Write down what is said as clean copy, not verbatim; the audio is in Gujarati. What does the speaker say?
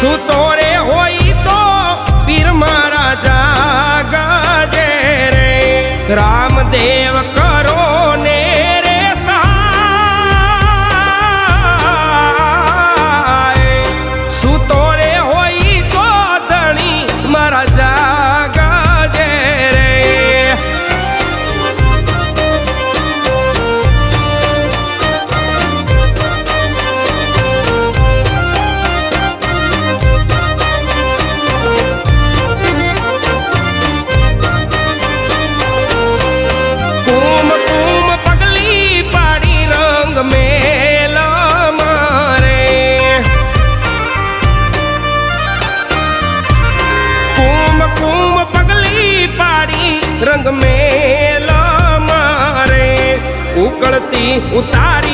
સૂતો રે હોય તો પીર મારા જાગજે રે રામદેવ કરો ને રે સહાય સૂતો રે હોય તો ધણી મારા જાગજે રે रंग मेला मारे उकड़ती उतारी